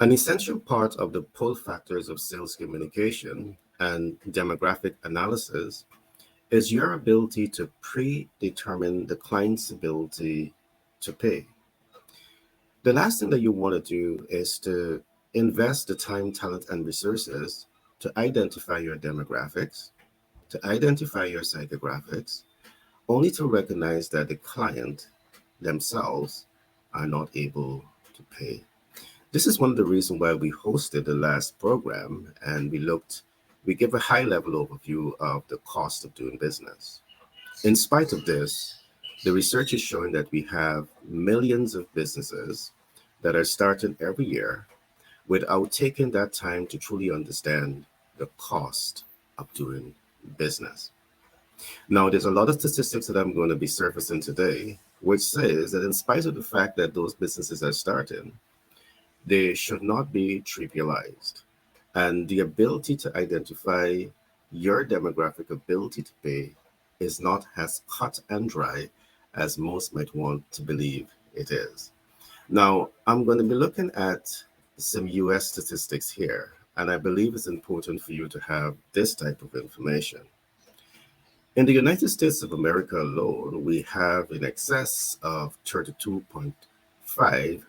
An essential part of the pull factors of sales communication and demographic analysis is your ability to predetermine the client's ability to pay. The last thing that you want to do is to invest the time, talent, and resources to identify your demographics, to identify your psychographics, only to recognize that the client themselves are not able to pay. This is one of the reasons why we hosted the last program and we gave a high level overview of the cost of doing business. In spite of this, the research is showing that we have millions of businesses that are starting every year without taking that time to truly understand the cost of doing business. Now, there's a lot of statistics that I'm going to be surfacing today, which says that in spite of the fact that those businesses are starting, they should not be trivialized. And the ability to identify your demographic ability to pay is not as cut and dry as most might want to believe it is. Now, I'm going to be looking at some US statistics here, and I believe it's important for you to have this type of information. In the United States of America alone, we have in excess of 32.5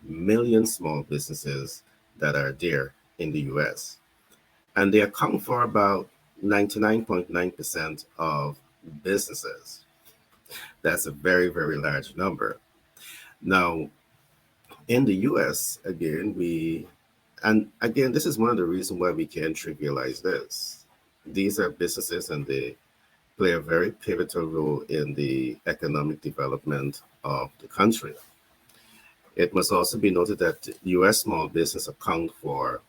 million small businesses that are there in the US, and they account for about 99.9% of businesses. That's a very, very large number. Now, in the US, again, this is one of the reasons why we can't trivialize this. These are businesses and they play a very pivotal role in the economic development of the country. It must also be noted that US small business account for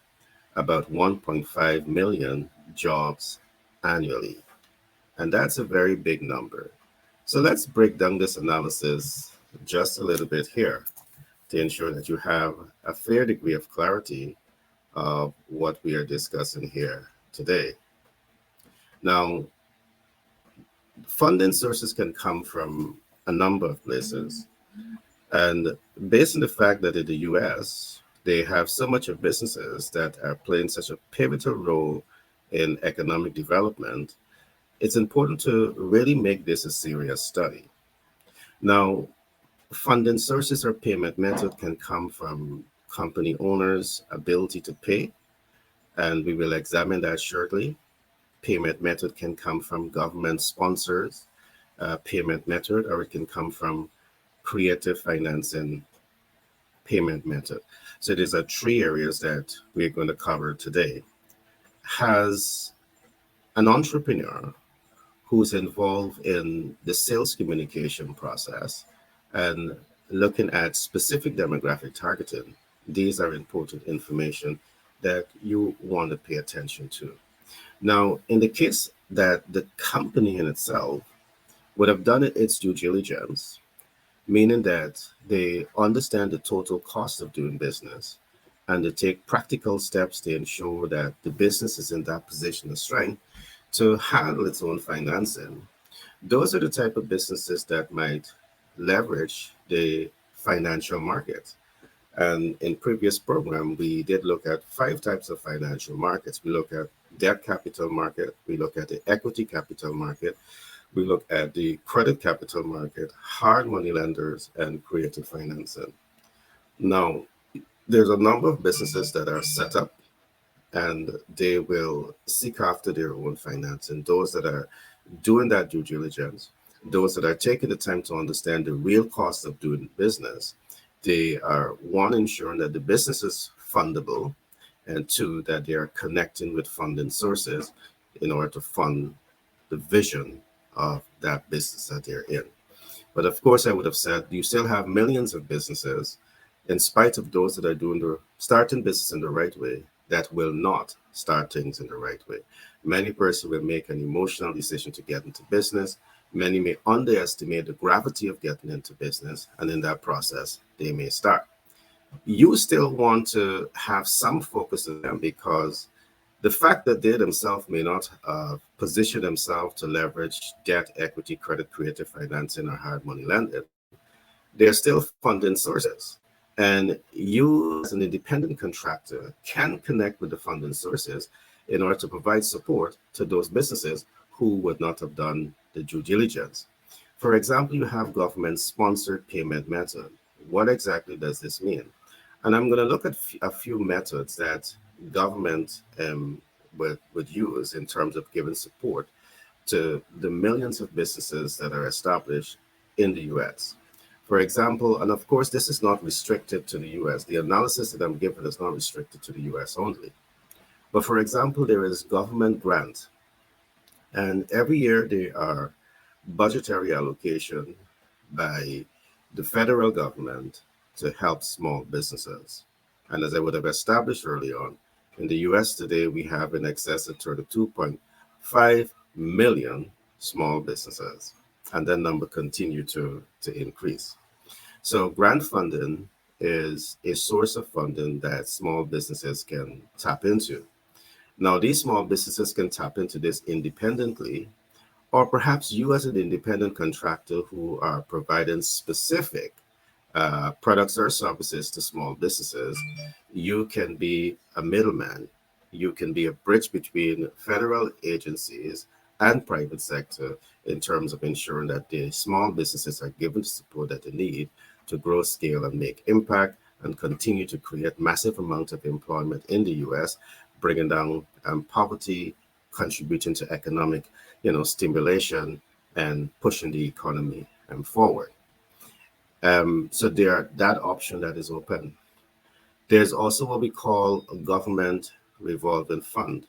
about 1.5 million jobs annually. And that's a very big number. So let's break down this analysis just a little bit here to ensure that you have a fair degree of clarity of what we are discussing here today. Now, funding sources can come from a number of places. And based on the fact that in the US, they have so much of businesses that are playing such a pivotal role in economic development, it's important to really make this a serious study. Now, funding sources or payment method can come from company owners' ability to pay, and we will examine that shortly. Payment method can come from government sponsors, payment method, or it can come from creative financing payment method. So these are three areas that we're going to cover today. Has an entrepreneur who's involved in the sales communication process and looking at specific demographic targeting, these are important information that you want to pay attention to. Now, in the case that the company in itself would have done its due diligence, meaning that they understand the total cost of doing business and they take practical steps to ensure that the business is in that position of strength to handle its own financing. Those are the type of businesses that might leverage the financial market. And in previous program, we did look at five types of financial markets. We look at debt capital market, we look at the equity capital market, we look at the credit capital market, hard money lenders, and creative financing. Now, there's a number of businesses that are set up and they will seek after their own financing. Those that are doing that due diligence, those that are taking the time to understand the real cost of doing business, they are one, ensuring that the business is fundable, and two, that they are connecting with funding sources in order to fund the vision of that business that they're in. But of course, I would have said you still have millions of businesses, in spite of those that are doing the starting business in the right way, that will not start things in the right way. Many persons will make an emotional decision to get into business. Many may underestimate the gravity of getting into business, and in that process, they may start. You still want to have some focus on them because the fact that they themselves may not position themselves to leverage debt, equity, credit, creative financing, or hard money lending, they're still funding sources. And you, as an independent contractor, can connect with the funding sources in order to provide support to those businesses who would not have done the due diligence. For example, you have government sponsored payment method. What exactly does this mean? And I'm going to look at a few methods that government would use in terms of giving support to the millions of businesses that are established in the US. For example, and of course, this is not restricted to the US. The analysis that I'm giving is not restricted to the US only. But for example, there is government grant, and every year there are budgetary allocation by the federal government to help small businesses. And as I would have established early on, in the US today, we have in excess of 32.5 million small businesses. And that number continue to increase. So grant funding is a source of funding that small businesses can tap into. Now, these small businesses can tap into this independently, or perhaps you as an independent contractor who are providing specific products or services to small businesses, you can be a middleman. You can be a bridge between federal agencies and private sector in terms of ensuring that the small businesses are given the support that they need to grow, scale, and make impact and continue to create massive amounts of employment in the US, bringing down poverty, contributing to economic, stimulation, and pushing the economy forward. So that option that is open. There's also what we call a government revolving fund.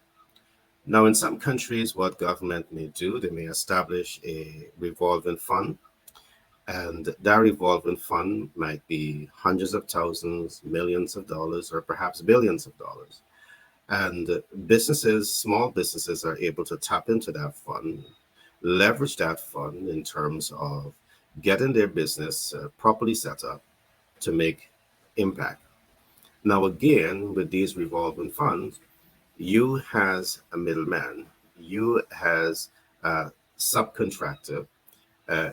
Now, in some countries, what government may do, they may establish a revolving fund, and that revolving fund might be hundreds of thousands, millions of dollars, or perhaps billions of dollars. And businesses, small businesses, are able to tap into that fund, leverage that fund in terms of getting their business properly set up to make impact. Now, again, with these revolving funds, you as a middleman, you as a subcontractor,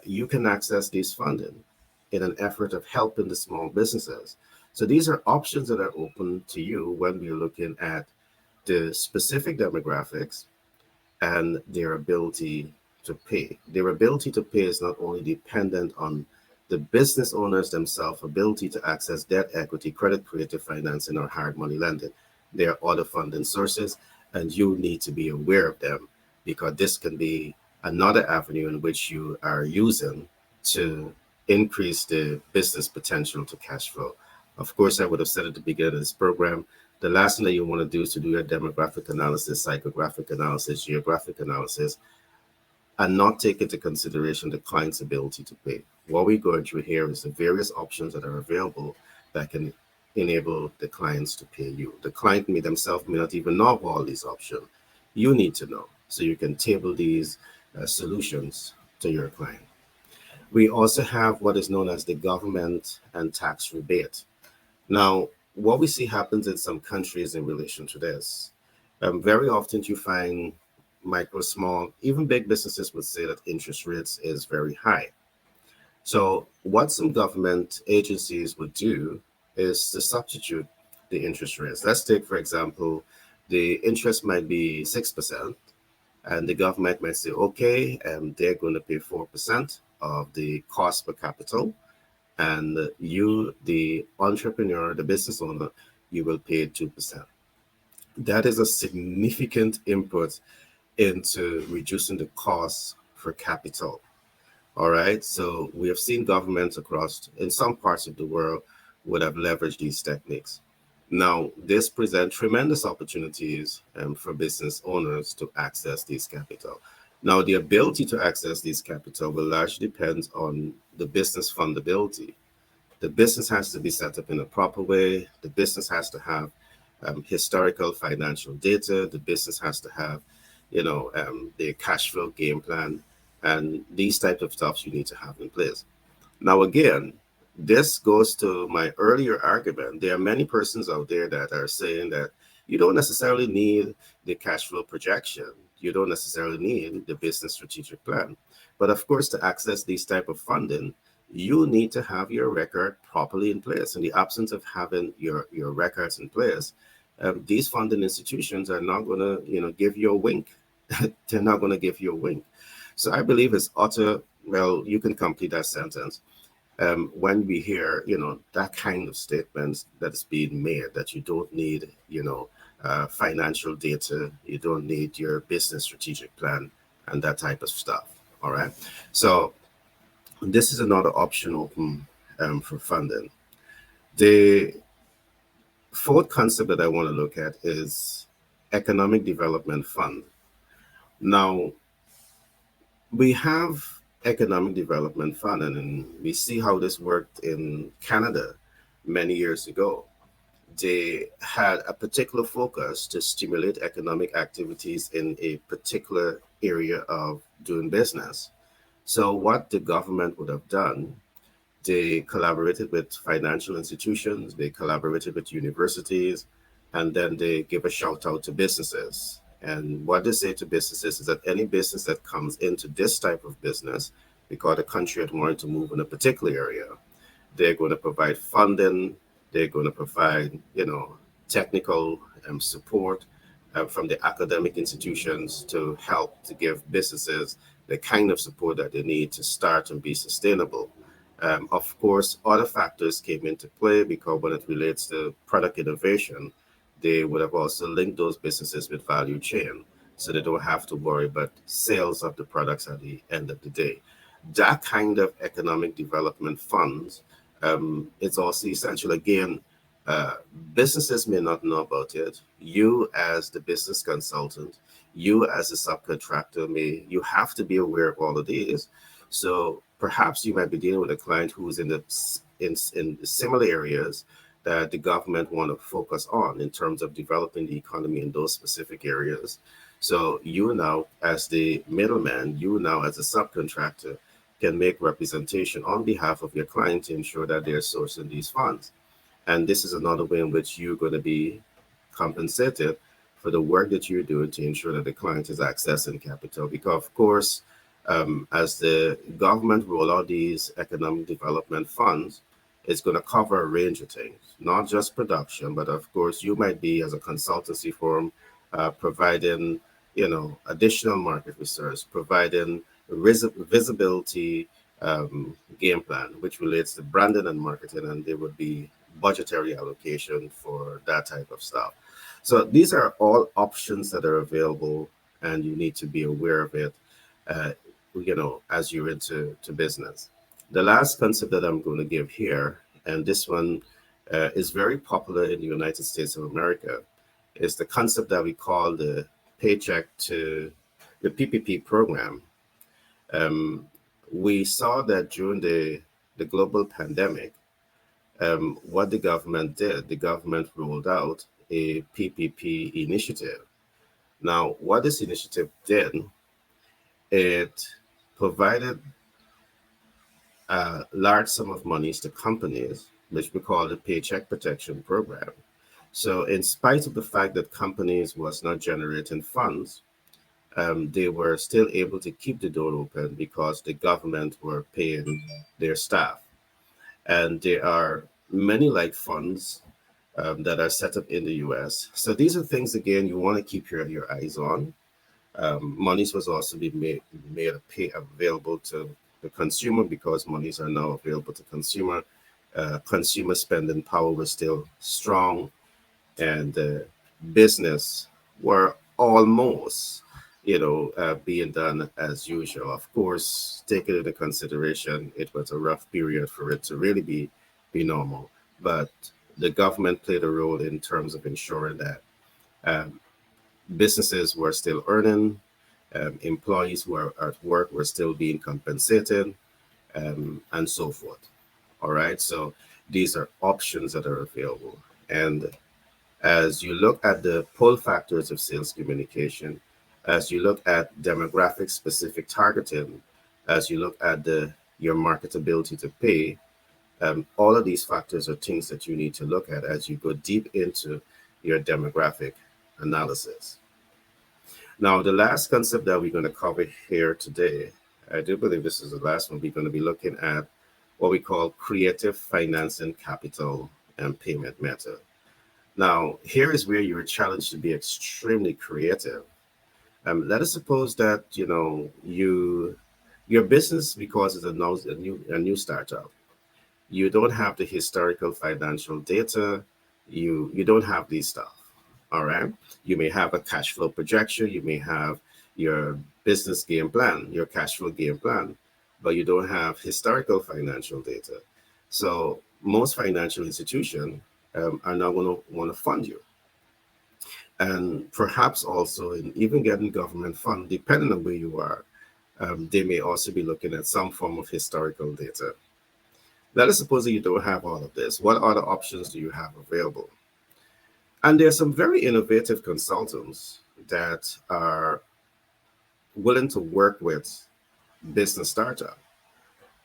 you can access these funding in an effort of helping the small businesses. So these are options that are open to you when we're looking at the specific demographics and their ability to pay. Their ability to pay is not only dependent on the business owners themselves' ability to access debt, equity, credit, creative financing, or hard money lending. There are other funding sources, and you need to be aware of them because this can be another avenue in which you are using to increase the business potential to cash flow. Of course, I would have said at the beginning of this program, the last thing that you want to do is to do your demographic analysis, psychographic analysis, geographic analysis, and not take into consideration the client's ability to pay. What we're going through here is the various options that are available that can enable the clients to pay you. The client may themselves may not even know of all these options. You need to know so you can table these solutions to your client. We also have what is known as the government and tax rebate. Now, what we see happens in some countries in relation to this, very often you find micro, small, even big businesses would say that interest rates is very high. So what some government agencies would do is to substitute the interest rates. Let's take, for example, the interest might be 6%, and the government might say, okay, they're going to pay 4% of the cost per capital, and you, the entrepreneur, the business owner, you will pay 2%. That is a significant input into reducing the costs for capital. All right. So we have seen governments across in some parts of the world would have leveraged these techniques. Now, this presents tremendous opportunities for business owners to access these capital. Now, the ability to access these capital will largely depend on the business fundability. The business has to be set up in a proper way. The business has to have historical financial data. The business has to have, the cash flow game plan, and these types of stuff you need to have in place. Now, again, this goes to my earlier argument. There are many persons out there that are saying that you don't necessarily need the cash flow projection. You don't necessarily need the business strategic plan. But of course, to access these type of funding, you need to have your record properly in place. In the absence of having your records in place, these funding institutions are not going to, give you a wink. They're not going to give you a wink. So I believe it's utter. Well, you can complete that sentence. When we hear, that kind of statements that is being made, that you don't need, financial data, you don't need your business strategic plan, and that type of stuff. All right. So this is another option open for funding. The fourth concept that I want to look at is economic development fund. Now, we have economic development fund, and we see how this worked in Canada many years ago. They had a particular focus to stimulate economic activities in a particular area of doing business. So what the government would have done, they collaborated with financial institutions, they collaborated with universities, and then they give a shout out to businesses. And what they say to businesses is that any business that comes into this type of business, because the country had wanted to move in a particular area, they're going to provide funding, they're going to provide, technical support from the academic institutions to help to give businesses the kind of support that they need to start and be sustainable. Of course, other factors came into play because when it relates to product innovation, they would have also linked those businesses with value chain so they don't have to worry about sales of the products at the end of the day. That kind of economic development funds is also essential. Again, uh, businesses may not know about it. You, as the business consultant, you as a subcontractor, you have to be aware of all of these. So perhaps you might be dealing with a client who's in similar areas that the government want to focus on in terms of developing the economy in those specific areas. So you now, as the middleman, you now as a subcontractor, can make representation on behalf of your client to ensure that they're sourcing these funds. And this is another way in which you're going to be compensated for the work that you're doing to ensure that the client is accessing capital. Because, of course, as the government roll out these economic development funds, it's going to cover a range of things, not just production, but of course, you might be as a consultancy firm providing, additional market research, providing visibility game plan, which relates to branding and marketing, and there would be budgetary allocation for that type of stuff. So these are all options that are available, and you need to be aware of it, uh, as you're into business. The last concept that I'm going to give here, and this one is very popular in the United States of America, is the concept that we call the paycheck to the PPP program. Um, we saw that during the global pandemic, what the government did, the government rolled out a PPP initiative. Now, what this initiative did, it provided a large sum of monies to companies, which we call the Paycheck Protection Program. So, in spite of the fact that companies was not generating funds, they were still able to keep the door open because the government were paying their staff. And there are many like funds that are set up in the US. So these are things again you want to keep your eyes on. Monies was also be made available to the consumer because monies are now available to consumer. Consumer spending power was still strong, and business were almost, being done as usual. Of course, taking into consideration, it was a rough period for it to really be normal, but the government played a role in terms of ensuring that um, businesses were still earning, employees who are at work were still being compensated, and so forth. All right, so these are options that are available. And as you look at the pull factors of sales communication, as you look at demographic specific targeting, as you look at your marketability to pay, all of these factors are things that you need to look at as you go deep into your demographic analysis. Now, the last concept that we're going to cover here today, I do believe this is the last one we're going to be looking at, what we call creative financing capital and payment method. Now, here is where you're challenged to be extremely creative. Let us suppose that your business, because it's a new startup, you don't have the historical financial data, you don't have these stuff. All right, you may have a cash flow projection, you may have your business game plan, your cash flow game plan, but you don't have historical financial data. So most financial institutions are not going to want to fund you, and perhaps also in even getting government fund, depending on where you are, they may also be looking at some form of historical data. Let us suppose that you don't have all of this. What other options do you have available? And there are some very innovative consultants that are willing to work with business startup.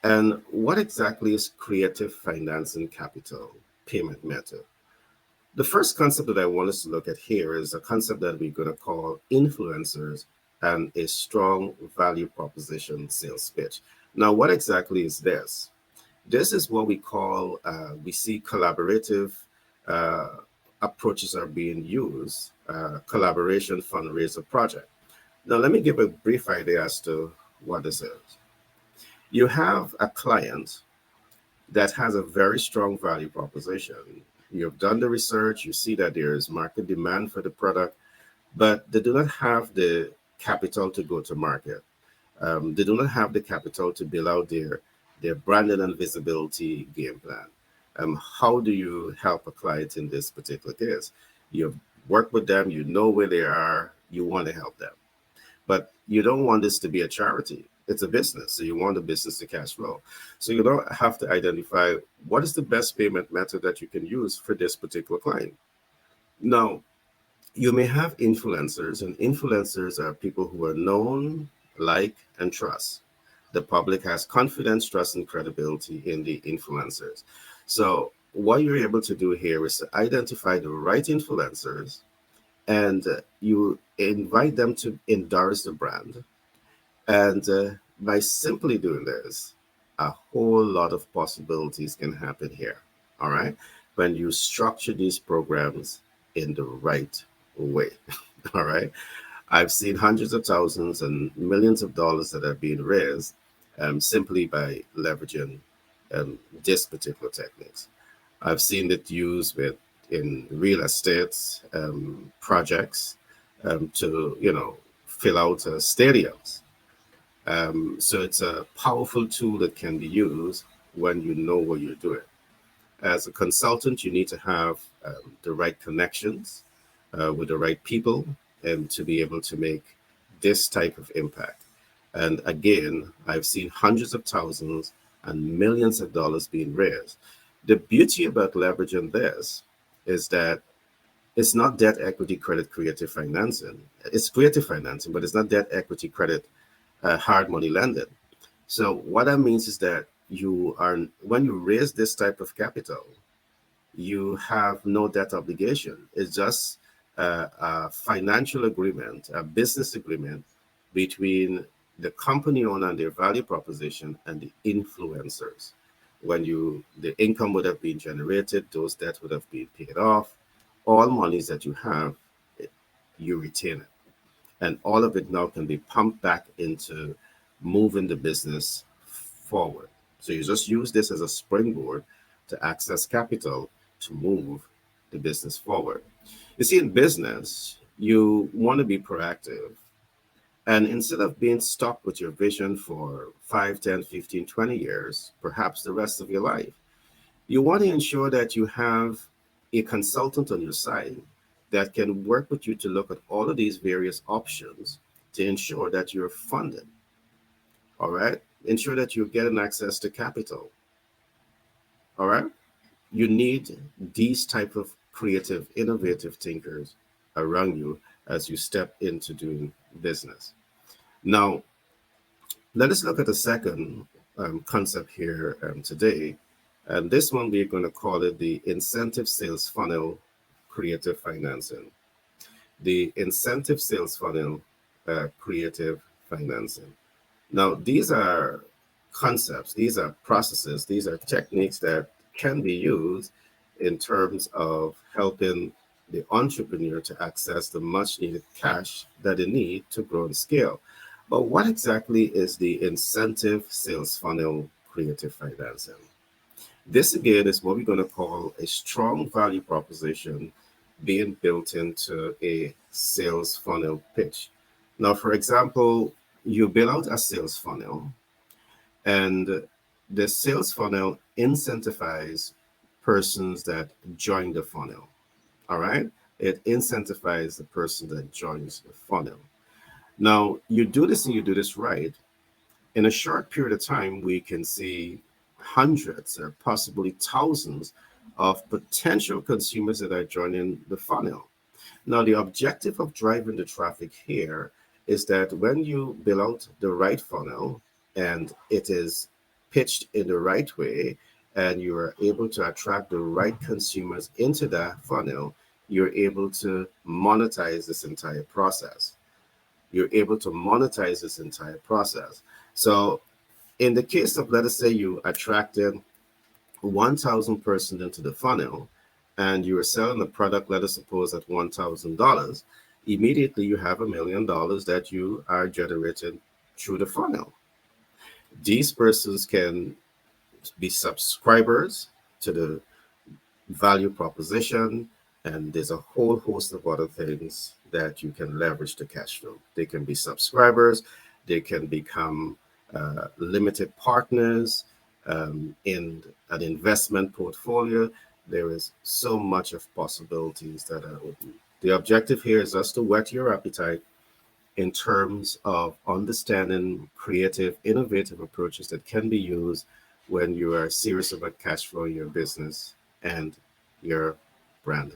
And what exactly is creative financing capital payment method? The first concept that I want us to look at here is a concept that we're going to call influencers and a strong value proposition sales pitch. Now, what exactly is this? This is what we see collaborative uh, approaches are being used, collaboration fundraiser project. Now, let me give a brief idea as to what this is. You have a client that has a very strong value proposition. You've done the research, you see that there is market demand for the product, but they do not have the capital to go to market. They do not have the capital to build out their branding and visibility game plan. How do you help a client in this particular case? You've worked with them, you know where they are, you want to help them. But you don't want this to be a charity. It's a business. So you want the business to cash flow. So you don't have to identify what is the best payment method that you can use for this particular client. Now, you may have influencers, and influencers are people who are known, like, and trust. The public has confidence, trust, and credibility in the influencers. So, what you're able to do here is to identify the right influencers, and you invite them to endorse the brand. And by simply doing this, a whole lot of possibilities can happen here. All right. When you structure these programs in the right way. All right. I've seen hundreds of thousands and millions of dollars that are being raised simply by leveraging this particular techniques. I've seen it used in real estate projects to fill out stadiums. So it's a powerful tool that can be used when you know what you're doing. As a consultant, you need to have the right connections with the right people and to be able to make this type of impact. And again, I've seen hundreds of thousands and millions of dollars being raised. The beauty about leveraging this is that it's not debt equity credit creative financing. It's creative financing, but it's not debt equity credit hard money lending. So what that means is that when you raise this type of capital, you have no debt obligation. It's just a financial agreement, a business agreement between the company owner and their value proposition and the influencers. When the income would have been generated, those debts would have been paid off. All monies that you have, you retain it. And all of it now can be pumped back into moving the business forward. So you just use this as a springboard to access capital to move the business forward. You see, in business, you want to be proactive. And instead of being stuck with your vision for 5, 10, 15, 20 years, perhaps the rest of your life, you want to ensure that you have a consultant on your side that can work with you to look at all of these various options to ensure that you're funded. All right. Ensure that you're getting access to capital. All right. You need these type of creative, innovative thinkers around you as you step into doing business. Now, let us look at the second concept here today. And this one, we're going to call it the incentive sales funnel creative financing. The incentive sales funnel creative financing. Now, these are concepts, these are processes, these are techniques that can be used in terms of helping the entrepreneur to access the much needed cash that they need to grow and scale. But what exactly is the incentive sales funnel creative financing? This again is what we're going to call a strong value proposition being built into a sales funnel pitch. Now, for example, you build out a sales funnel, and the sales funnel incentivizes persons that join the funnel. All right. It incentivizes the person that joins the funnel. Now, you do this and you do this right. In a short period of time, we can see hundreds or possibly thousands of potential consumers that are joining the funnel. Now, the objective of driving the traffic here is that when you build out the right funnel and it is pitched in the right way, and you are able to attract the right consumers into that funnel, you're able to monetize this entire process. You're able to monetize this entire process. So, in the case of, let us say, you attracted 1,000 persons into the funnel and you are selling a product, let us suppose, at $1,000, immediately you have $1,000,000 that you are generating through the funnel. These persons can be subscribers to the value proposition, and there's a whole host of other things that you can leverage the cash flow. They can be subscribers, they can become limited partners in an investment portfolio. There is so much of possibilities that are open. The objective here is just to whet your appetite in terms of understanding creative, innovative approaches that can be used when you are serious about cash flow in your business and your brand.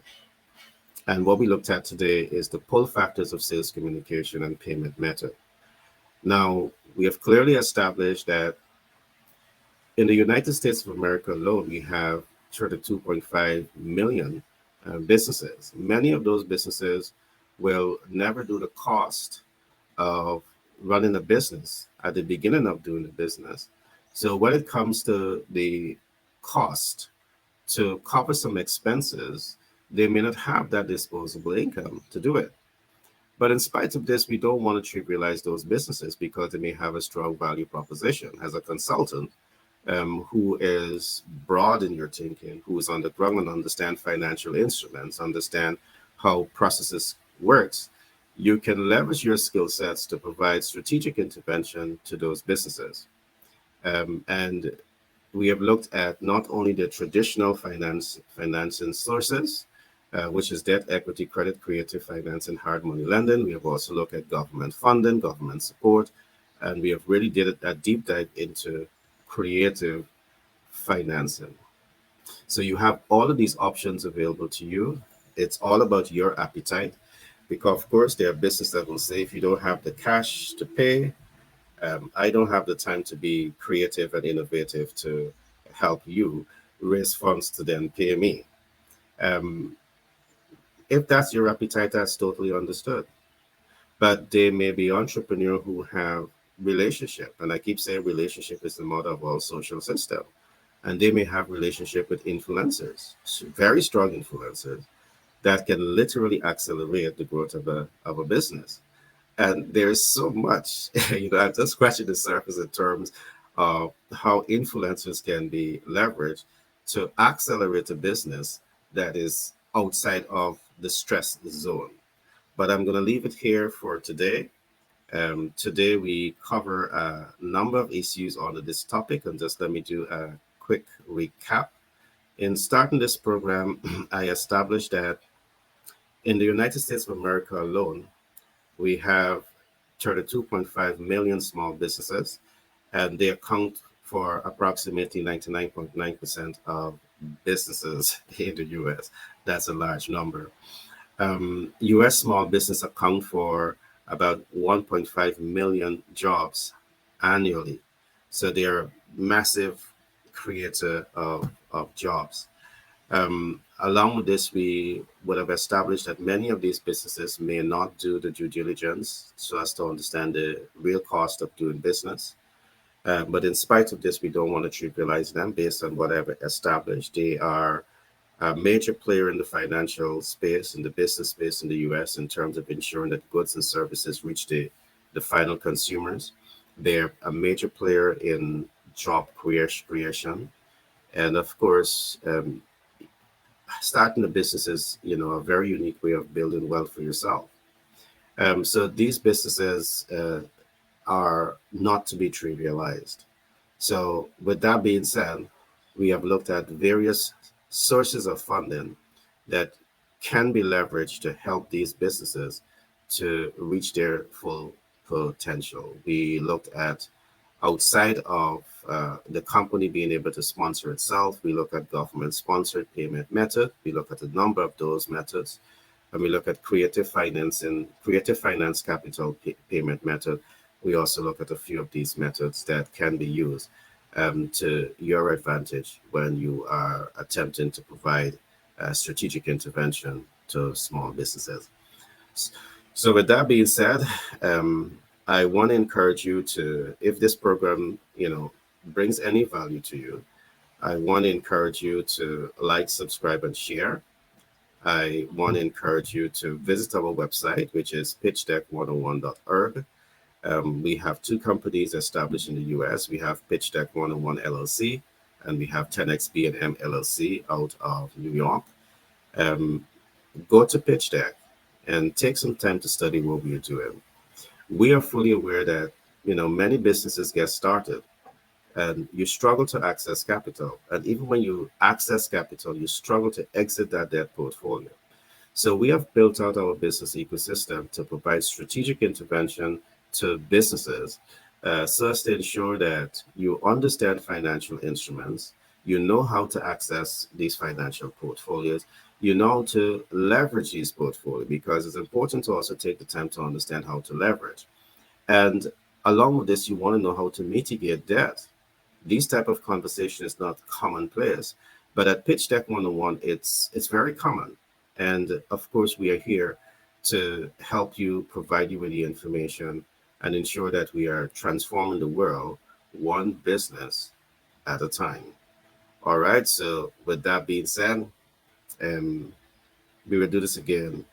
And what we looked at today is the pull factors of sales communication and payment method. Now, we have clearly established that in the United States of America alone, we have 32.5 million businesses. Many of those businesses will never do the cost of running a business at the beginning of doing the business. So when it comes to the cost to cover some expenses, they may not have that disposable income to do it. But in spite of this, we don't want to trivialize those businesses because they may have a strong value proposition. As a consultant who is broad in your thinking, who is on the ground and understand financial instruments, understand how processes works, you can leverage your skill sets to provide strategic intervention to those businesses. And we have looked at not only the traditional financing sources, which is debt, equity, credit, creative finance, and hard money lending. We have also looked at government funding, government support, and we have really did a deep dive into creative financing. So you have all of these options available to you. It's all about your appetite, because of course there are businesses that will say, if you don't have the cash to pay, I don't have the time to be creative and innovative to help you raise funds to then pay me. Um, if that's your appetite, that's totally understood. But there may be entrepreneurs who have relationship, and I keep saying relationship is the mother of all social system. And they may have relationship with influencers, very strong influencers, that can literally accelerate the growth of a business. And there's so much, I'm just scratching the surface in terms of how influencers can be leveraged to accelerate a business that is outside of the stress zone. But I'm going to leave it here for today. Today we cover a number of issues on this topic, and just let me do a quick recap. In starting this program, I established that in the United States of America alone, we have 32.5 million small businesses, and they account for approximately 99.9% of businesses in the US. That's a large number. US small business account for about 1.5 million jobs annually. So they're massive creator of jobs. Along with this, we would have established that many of these businesses may not do the due diligence so as to understand the real cost of doing business. But in spite of this, we don't want to trivialize them based on whatever established. They are a major player in the financial space, in the business space in the US, in terms of ensuring that goods and services reach the final consumers. They're a major player in job creation. And of course, starting a business is, a very unique way of building wealth for yourself. So these businesses are not to be trivialized. So, with that being said, we have looked at various sources of funding that can be leveraged to help these businesses to reach their full potential. We looked at outside of the company being able to sponsor itself. We look at government sponsored payment method. We look at a number of those methods, and we look at creative finance capital payment method. We also look at a few of these methods that can be used to your advantage when you are attempting to provide strategic intervention to small businesses. So, with that being said, I want to encourage you to, if this program, brings any value to you, I want to encourage you to like, subscribe, and share. I want to encourage you to visit our website, which is pitchdeck101.org. We have two companies established in the US. We have Pitch Deck 101 LLC, and we have 10XB&M LLC out of New York. Go to Pitch Deck and take some time to study what we are doing. We are fully aware that, many businesses get started and you struggle to access capital. And even when you access capital, you struggle to exit that debt portfolio. So we have built out our business ecosystem to provide strategic intervention to businesses so as to ensure that you understand financial instruments, you know how to access these financial portfolios, you know how to leverage these portfolios, because it's important to also take the time to understand how to leverage. And along with this, you want to know how to mitigate debt. These type of conversation is not commonplace, but at Pitch Deck 101, it's very common. And of course, we are here to help you, provide you with the information, and ensure that we are transforming the world one business at a time. All right. So, with that being said, um, we will do this again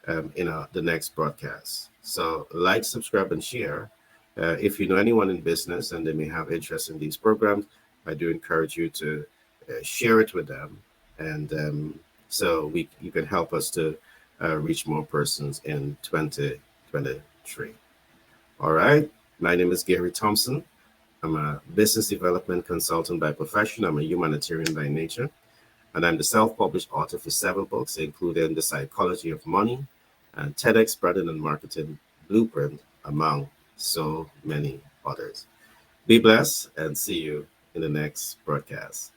in the next broadcast. So, like, subscribe, and share. If you know anyone in business and they may have interest in these programs, I do encourage you to share it with them, and so you can help us to reach more persons in 2023. All right. My name is Gary Thompson. I'm a business development consultant by profession. I'm a humanitarian by nature, and I'm the self-published author for several books, including The Psychology of Money and TEDx Branding and Marketing Blueprint, among so many others. Be blessed and see you in the next broadcast.